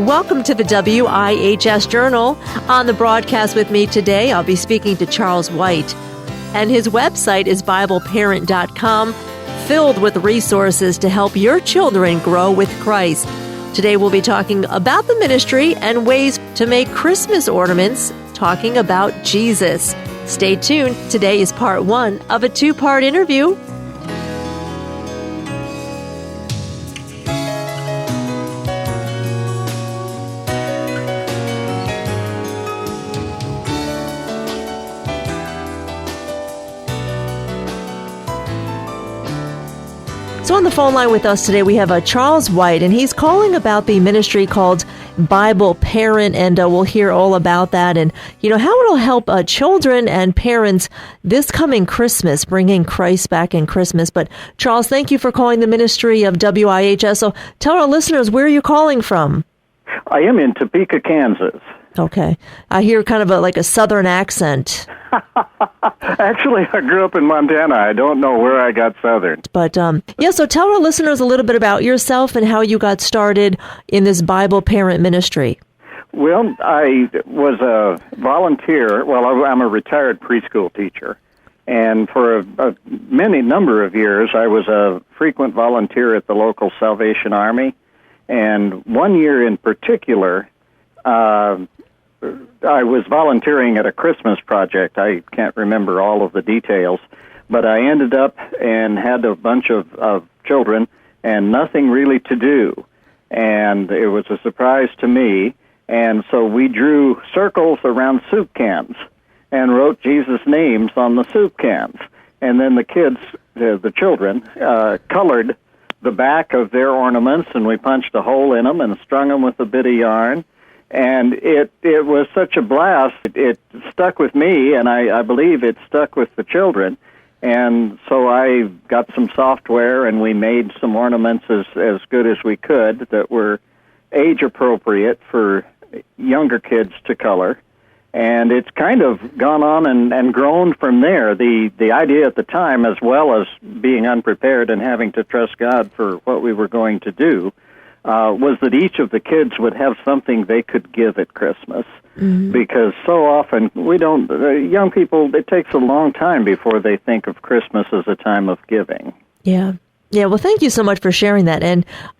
Welcome to the WIHS Journal. On the broadcast with me today, I'll be speaking to Charles White. And his website is BibleParent.com, filled with resources to help your children grow with Christ. Today we'll be talking about the ministry and ways to make Christmas ornaments, talking about Jesus. Stay tuned. Today is part one of a two-part interview. So on the phone line with us today, we have Charles White, and he's calling about the ministry called Bible Parent, and we'll hear all about that and, how it'll help children and parents this coming Christmas, bringing Christ back in Christmas. But Charles, thank you for calling the ministry of WIHS. So tell our listeners, where are you calling from? I am in Topeka, Kansas. Okay. I hear kind of like a southern accent. Actually, I grew up in Montana. I don't know where I got southern. But, so tell our listeners a little bit about yourself and how you got started in this Bible Parent ministry. Well, I was a volunteer. Well, I'm a retired preschool teacher. And for a number of years, I was a frequent volunteer at the local Salvation Army. And one year in particular, I was volunteering at a Christmas project. I can't remember all of the details, but I ended up and had a bunch of children and nothing really to do. And it was a surprise to me. And so we drew circles around soup cans and wrote Jesus' names on the soup cans. And then the kids, the children, colored the back of their ornaments, and we punched a hole in them and strung them with a bit of yarn. And it was such a blast. It stuck with me, and I believe it stuck with the children. And so I got some software, and we made some ornaments as good as we could that were age-appropriate for younger kids to color. And it's kind of gone on and grown from there. The idea at the time, as well as being unprepared and having to trust God for what we were going to do, was that each of the kids would have something they could give at Christmas. Mm-hmm. Because so often young people, it takes a long time before they think of Christmas as a time of giving. Yeah. Yeah, well, thank you so much for sharing that.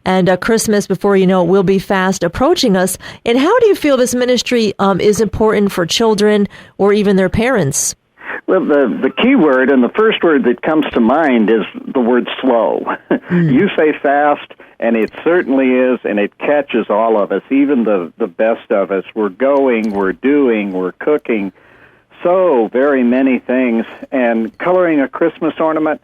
And Christmas, before you know it, will be fast approaching us. And how do you feel this ministry is important for children or even their parents? Well, the key word and the first word that comes to mind is the word slow. Mm. You say fast, and it certainly is, and it catches all of us, even the best of us. We're going, we're doing, we're cooking, so very many things. And coloring a Christmas ornament,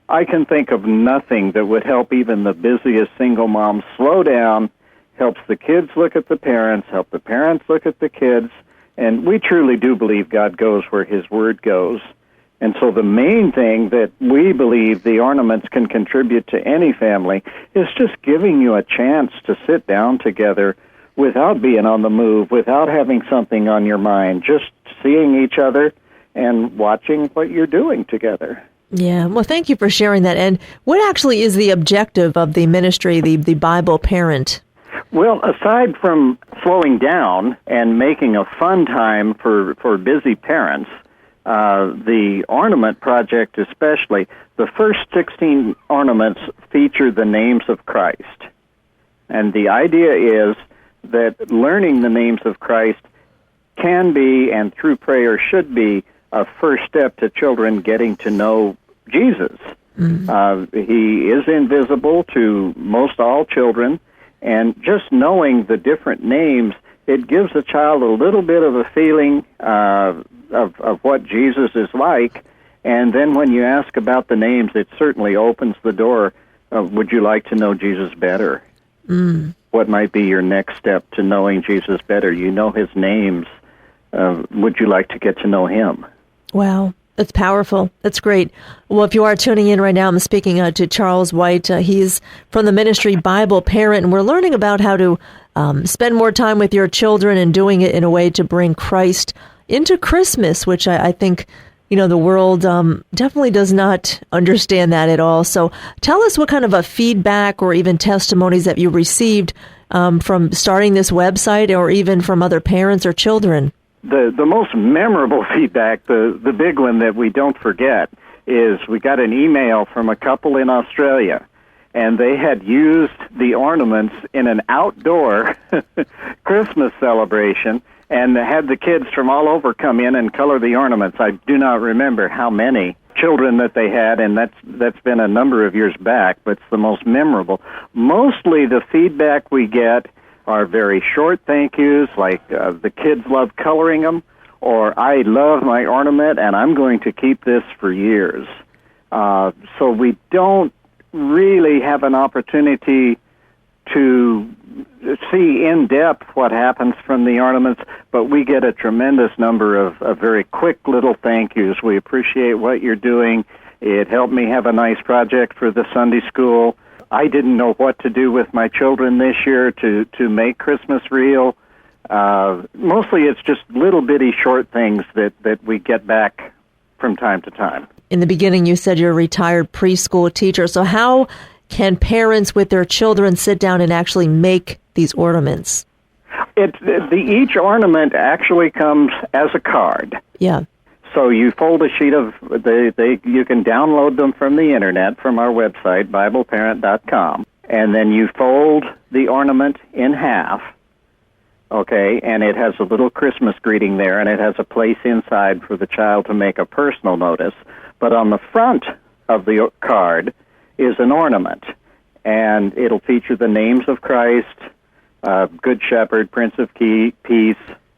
I can think of nothing that would help even the busiest single mom slow down, helps the kids look at the parents, help the parents look at the kids. And we truly do believe God goes where His Word goes. And so the main thing that we believe the ornaments can contribute to any family is just giving you a chance to sit down together without being on the move, without having something on your mind, just seeing each other and watching what you're doing together. Yeah, well, thank you for sharing that. And what actually is the objective of the ministry, the Bible Parent? Well, aside from slowing down and making a fun time for busy parents, the ornament project especially, the first 16 ornaments feature the names of Christ. And the idea is that learning the names of Christ can be, and through prayer should be, a first step to children getting to know Jesus. Mm-hmm. He is invisible to most all children, and just knowing the different names, it gives a child a little bit of a feeling of what Jesus is like. And then when you ask about the names, it certainly opens the door. Would you like to know Jesus better? Mm. What might be your next step to knowing Jesus better? You know His names. Would you like to get to know Him? Wow. That's powerful. That's great. Well, if you are tuning in right now, I'm speaking to Charles White. He's from the ministry Bible Parent, and we're learning about how to spend more time with your children and doing it in a way to bring Christ into Christmas, which I think, the world definitely does not understand that at all. So tell us what kind of a feedback or even testimonies that you received from starting this website or even from other parents or children? The most memorable feedback, the big one that we don't forget, is we got an email from a couple in Australia, and they had used the ornaments in an outdoor Christmas celebration and had the kids from all over come in and color the ornaments. I do not remember how many children that they had, and that's been a number of years back, but it's the most memorable. Mostly the feedback we get are very short thank yous, like the kids love coloring them, or I love my ornament and I'm going to keep this for years. So we don't really have an opportunity to see in depth what happens from the ornaments, but we get a tremendous number of very quick little thank yous. We appreciate what you're doing. It helped me have a nice project for the Sunday school. I didn't know what to do with my children this year to make Christmas real. Mostly it's just little bitty short things that we get back from time to time. In the beginning, you said you're a retired preschool teacher. So how can parents with their children sit down and actually make these ornaments? Each ornament actually comes as a card. Yeah. So you fold a sheet of, you can download them from the internet, from our website, BibleParent.com, and then you fold the ornament in half, okay, and it has a little Christmas greeting there, and it has a place inside for the child to make a personal notice. But on the front of the card is an ornament, and it'll feature the names of Christ, Good Shepherd, Prince of Peace,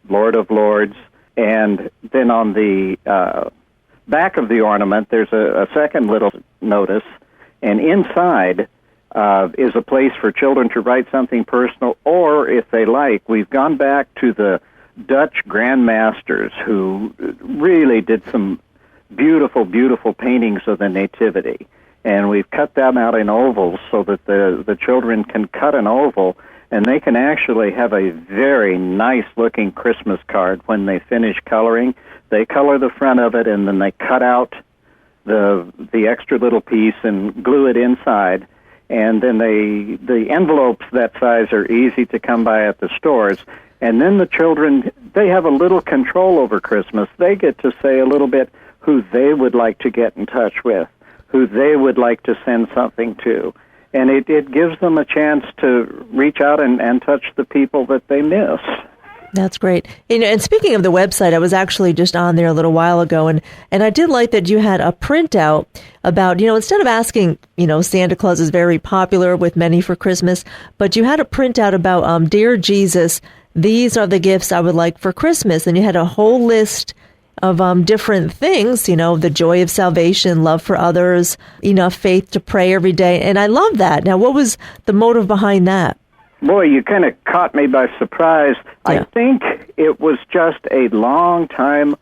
Lord of Lords, and then on the back of the ornament, there's a second little notice, and inside is a place for children to write something personal, or if they like, we've gone back to the Dutch grandmasters who really did some beautiful, beautiful paintings of the Nativity, and we've cut them out in ovals so that the children can cut an oval, and they can actually have a very nice-looking Christmas card when they finish coloring. They color the front of it, and then they cut out the extra little piece and glue it inside. And then the envelopes that size are easy to come by at the stores. And then the children, they have a little control over Christmas. They get to say a little bit who they would like to get in touch with, who they would like to send something to. And it gives them a chance to reach out and touch the people that they miss. That's great. And speaking of the website, I was actually just on there a little while ago, and I did like that you had a printout about, instead of asking, Santa Claus is very popular with many for Christmas, but you had a printout about, Dear Jesus, these are the gifts I would like for Christmas. And you had a whole list of different things, the joy of salvation, love for others, enough faith to pray every day. And I love that. Now, what was the motive behind that? Boy, you kind of caught me by surprise. Yeah. I think it was just a long time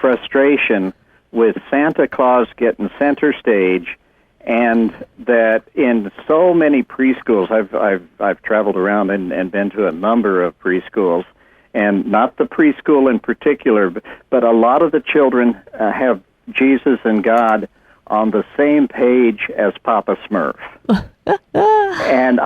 frustration with Santa Claus getting center stage, and that in so many preschools, I've traveled around and been to a number of preschools, and not the preschool in particular, but a lot of the children have Jesus and God on the same page as Papa Smurf. And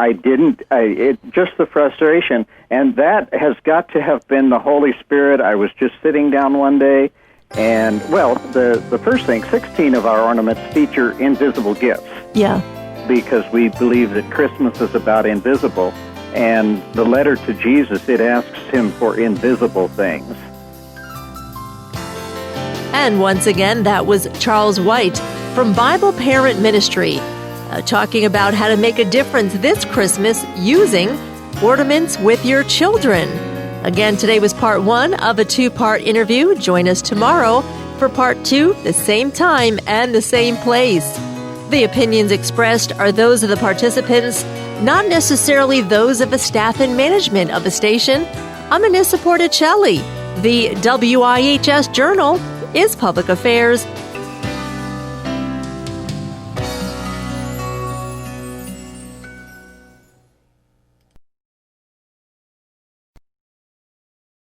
just the frustration, and that has got to have been the Holy Spirit. I was just sitting down one day, and, the first thing, 16 of our ornaments feature invisible gifts. Yeah. Because we believe that Christmas is about invisible, and the letter to Jesus, it asks him for invisible things. And once again, that was Charles White from Bible Parent Ministry, talking about how to make a difference this Christmas using ornaments with your children. Again, today was part 1 of a 2-part interview. Join us tomorrow for part 2, the same time and the same place. The opinions expressed are those of the participants, not necessarily those of the staff and management of the station. I'm Anissa Porticelli. The WIHS Journal is public affairs